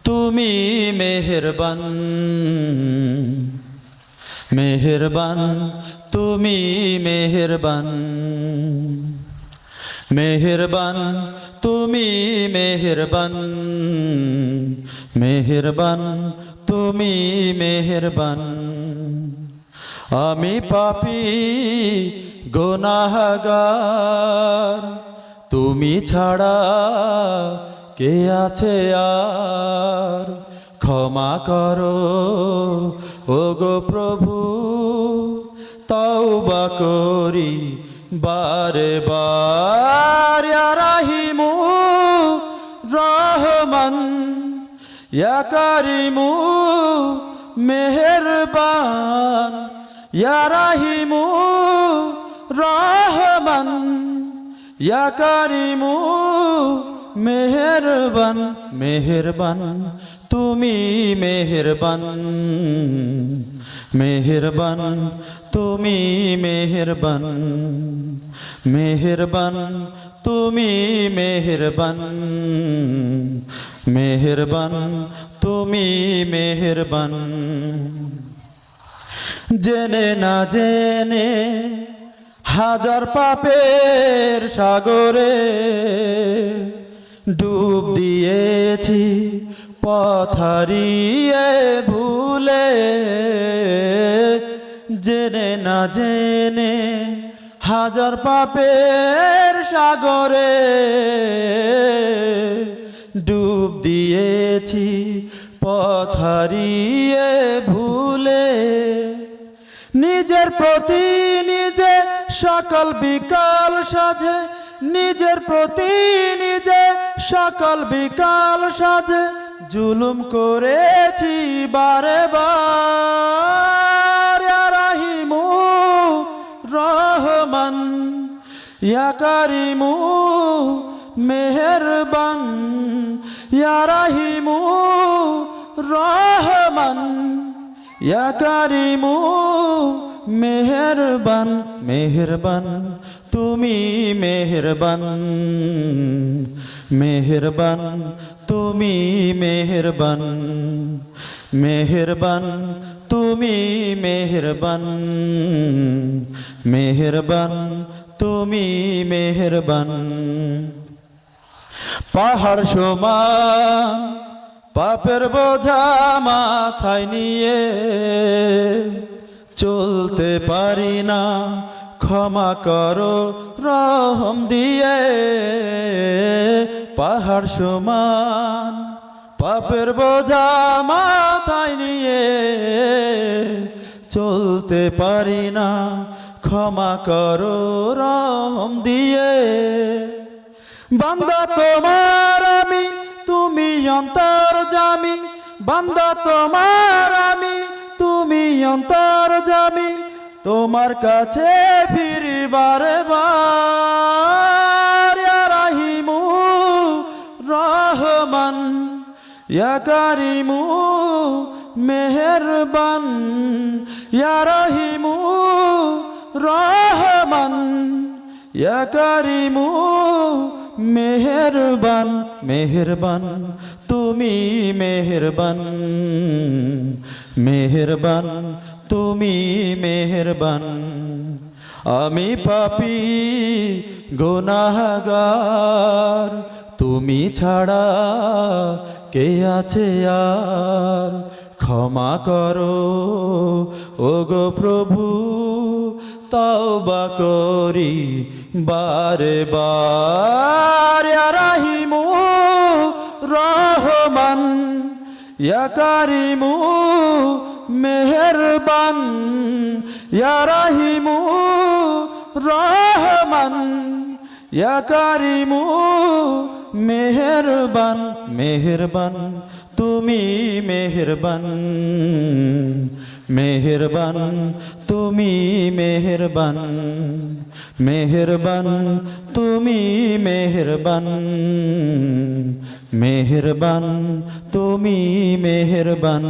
তুমি মেহেরবান মেহেরবান তুমি মেহেরবান মেহেরবান তুমি মেহেরবান মেহেরবান তুমি মেহেরবান আমি পাপী গুনাহগার তুমি ছাড়া কে আছে আর ক্ষমা করো ওগো প্রভু তওবা করি বারে বার ইয়া রাহিমু রহমান ইয়া কারিমু মেহেরবান ইয়া রাহিমু রহমান ইয়া কারিমু মেহেরবান মেহেরবান তুমি মেহেরবান মেহেরবান তুমি মেহেরবান মেহেরবান তুমি মেহেরবান মেহেরবান তুমি মেহেরবান জেনে না জেনে হাজার পাপের সাগরে ডুব দিয়েছি পথ হারিয়ে ভুলে জেনে না জেনে হাজার পাপের সাগরে ডুব দিয়েছি পথ হারিয়ে ভুলে নিজের প্রতি নিজে সকাল বিকাল সাজে নিজের প্রতি নিজে সকাল বিকাল সাজে জুলুম করেছি বারে বার ইয়া রাহিমু রহমান ইয়া কারিমু মেহেরবান ইয়া রাহিমু রহমান ইয়া কারিমু মেহেরবান মেহেরবান তুমি মেহেরবান মেহেরবান তুমি মেহেরবান মেহেরবান তুমি মেহেরবান মেহেরবান তুমি মেহেরবান পাহাড় সমান পাপের বোঝা মাথায় নিয়ে চলতে পারি না ক্ষমা করো রহম দিয়ে পাহাড় সমান পাপের বোঝা মাথায় নিয়ে চলতে পারি না ক্ষমা করো রহম দিয়ে বান্দা তোমার আমি তুমি অন্তর্যামী বান্দা তোমার আমি তুমি অন্তর্যামী তোমার কাছে ফিরি বারে বার ইয়া রাহিমু রহমান ইয়া কারিমু মেহেরবান ইয়া রাহিমু রহমান ইয়া কারিমু মেহেরবান মেহেরবান তুমি মেহেরবান মেহেরবান তুমি মেহেরবান আমি পাপী গুনাহগার তুমি ছাড়া কে আছে আর ক্ষমা করো ওগো প্রভু তওবা করি বারে বার ইয়া রাহিমু রহমান ইয়া কারিমু মেহেরবান ইয়া রাহিমু রহমান ইয়া কারিমু মেহেরবান মেহেরবান তুমি মেহেরবান মেহেরবান তুমি মেহেরবান মেহেরবান তুমি মেহেরবান মেহেরবান তুমি মেহেরবান।